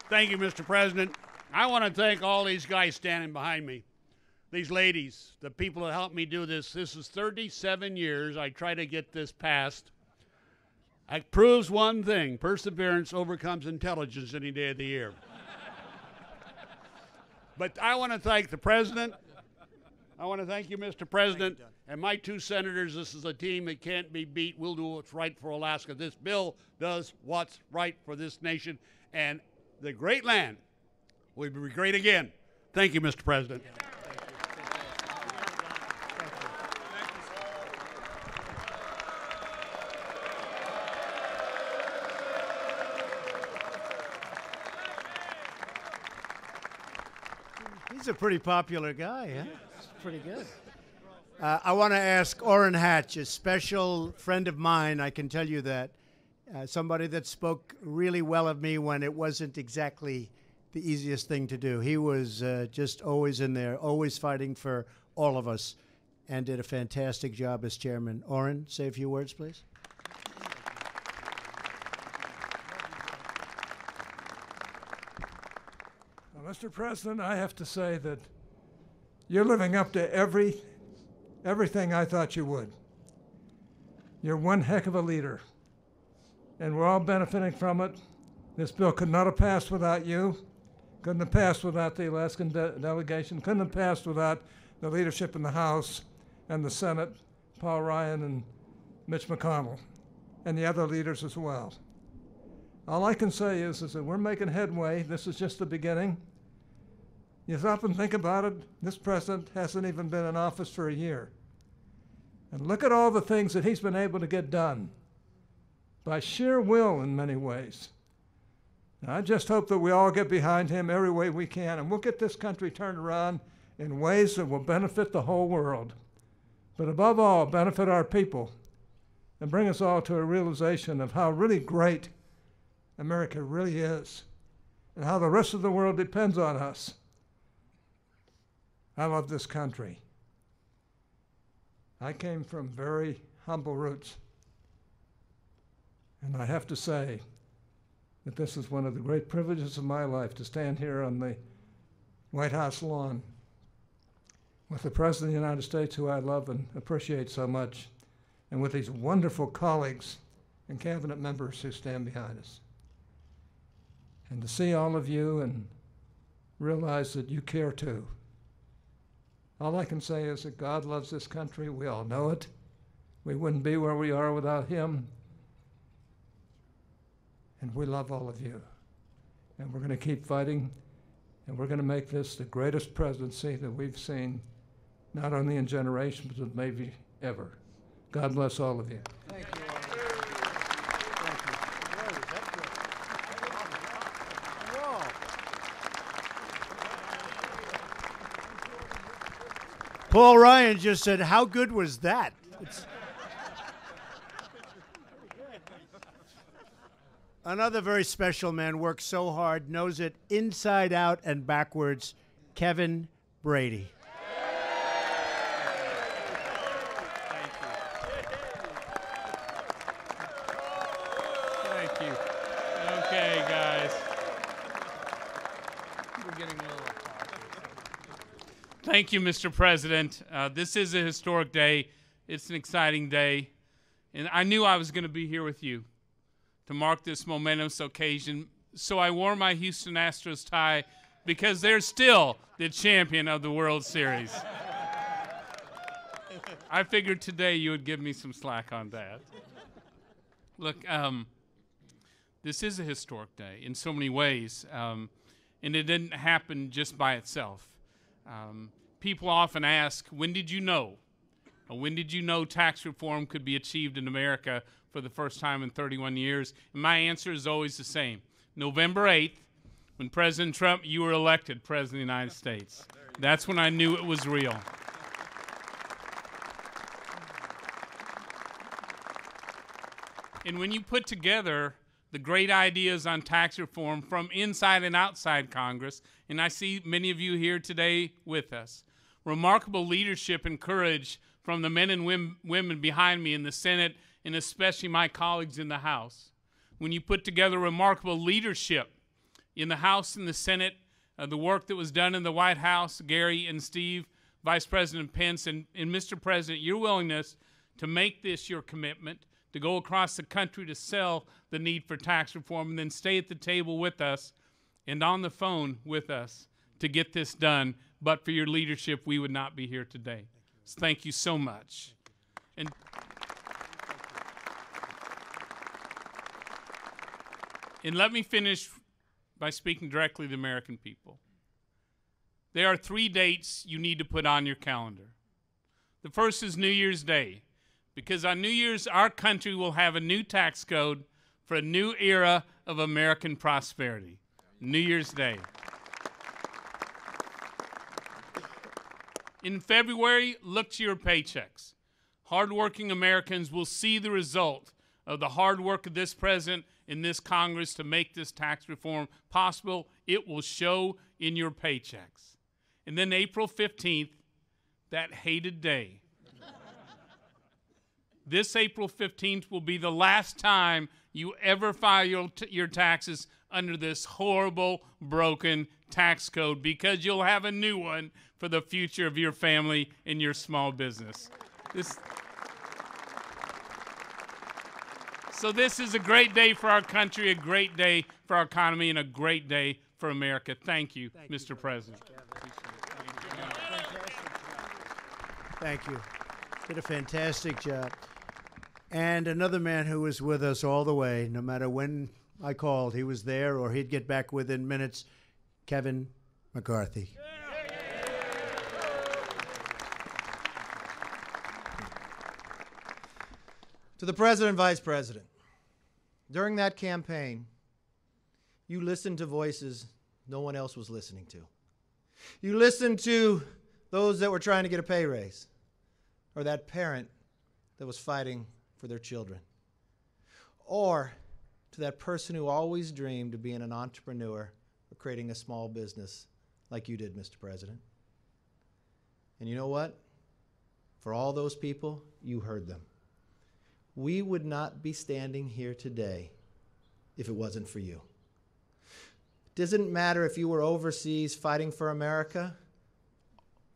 Thank you, Mr. President. I want to thank all these guys standing behind me, these ladies, the people that helped me do this. This is 37 years I try to get this passed. It proves one thing: perseverance overcomes intelligence any day of the year. But I want to thank the President. I want to thank you, Mr. President, and my two senators. This is a team that can't be beat. We'll do what's right for Alaska. This bill does what's right for this nation, and the great land will be great again. Thank you, Mr. President. He's a pretty popular guy, huh? It's pretty good. I want to ask Orrin Hatch, a special friend of mine, I can tell you that, somebody that spoke really well of me when it wasn't exactly the easiest thing to do. He was just always in there, always fighting for all of us, and did a fantastic job as chairman. Orrin, say a few words, please. Mr. President, I have to say that you're living up to everything I thought you would. You're one heck of a leader, and we're all benefiting from it. This bill could not have passed without you, couldn't have passed without the Alaskan delegation, couldn't have passed without the leadership in the House and the Senate, Paul Ryan and Mitch McConnell, and the other leaders as well. All I can say is that we're making headway. This is just the beginning. You stop and think about it, this president hasn't even been in office for a year. And look at all the things that he's been able to get done by sheer will in many ways. And I just hope that we all get behind him every way we can, and we'll get this country turned around in ways that will benefit the whole world. But above all, benefit our people and bring us all to a realization of how really great America really is and how the rest of the world depends on us. I love this country. I came from very humble roots, and I have to say that this is one of the great privileges of my life to stand here on the White House lawn with the President of the United States, who I love and appreciate so much, and with these wonderful colleagues and cabinet members who stand behind us. And to see all of you and realize that you care too. All I can say is that God loves this country. We all know it. We wouldn't be where we are without him. And we love all of you. And we're going to keep fighting, and we're going to make this the greatest presidency that we've seen, not only in generations, but maybe ever. God bless all of you. Thank you. Paul Ryan just said, how good was that? Another very special man, works so hard, knows it inside out and backwards, Kevin Brady. Thank you. Okay, guys. We're getting a little. Thank you, Mr. President. This is a historic day. It's an exciting day. And I knew I was going to be here with you to mark this momentous occasion. So I wore my Houston Astros tie because they're still the champion of the World Series. I figured today you would give me some slack on that. Look, this is a historic day in so many ways, and it didn't happen just by itself. People often ask, when did you know? Or when did you know tax reform could be achieved in America for the first time in 31 years? And my answer is always the same. November 8th, when President Trump, you were elected President of the United States. That's when I knew it was real. And when you put together the great ideas on tax reform from inside and outside Congress, and I see many of you here today with us, remarkable leadership and courage from the men and women behind me in the Senate, and especially my colleagues in the House. When you put together remarkable leadership in the House and the Senate, the work that was done in the White House, Gary and Steve, Vice President Pence, and Mr. President, your willingness to make this your commitment, to go across the country to sell the need for tax reform, and then stay at the table with us and on the phone with us to get this done. But for your leadership, we would not be here today. So thank you so much. And let me finish by speaking directly to the American people. There are 3 dates you need to put on your calendar. The first is New Year's Day, because on New Year's, our country will have a new tax code for a new era of American prosperity. New Year's Day. In February, look to your paychecks. Hardworking Americans will see the result of the hard work of this president and this Congress to make this tax reform possible. It will show in your paychecks. And then April 15th, that hated day. This April 15th will be the last time you ever file your taxes under this horrible, broken tax code, because you'll have a new one for the future of your family and your small business. So this is a great day for our country, a great day for our economy, and a great day for America. Thank you, Mr. President. Thank you. Did a fantastic job. And another man who was with us all the way, no matter when I called, he was there or he'd get back within minutes, Kevin McCarthy. To the President and Vice President, during that campaign, you listened to voices no one else was listening to. You listened to those that were trying to get a pay raise, or that parent that was fighting for their children, or to that person who always dreamed of being an entrepreneur or creating a small business like you did, Mr. President. And you know what? For all those people, you heard them. We would not be standing here today if it wasn't for you. It doesn't matter if you were overseas fighting for America.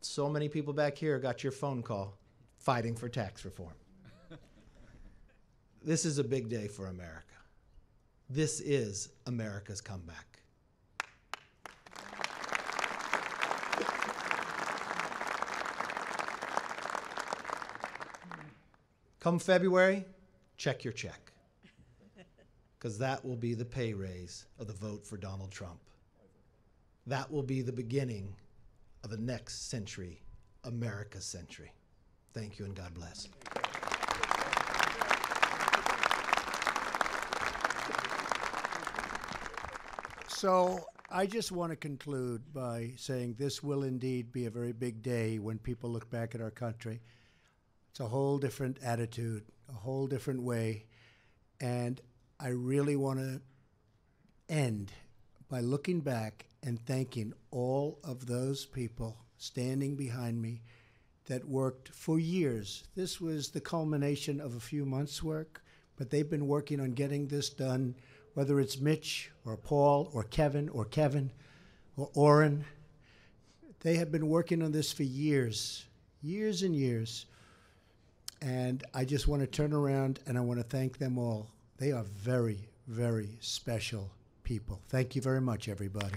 So many people back here got your phone call fighting for tax reform. This is a big day for America. This is America's comeback. Come February, check your check, because that will be the pay raise of the vote for Donald Trump. That will be the beginning of the next century, America's century. Thank you and God bless. So I just want to conclude by saying this will indeed be a very big day when people look back at our country. It's a whole different attitude, a whole different way. And I really want to end by looking back and thanking all of those people standing behind me that worked for years. This was the culmination of a few months' work, but they've been working on getting this done, whether it's Mitch or Paul or Kevin or Orrin. They have been working on this for years, years and years. And I just want to turn around and I want to thank them all. They are very, very special people. Thank you very much, everybody.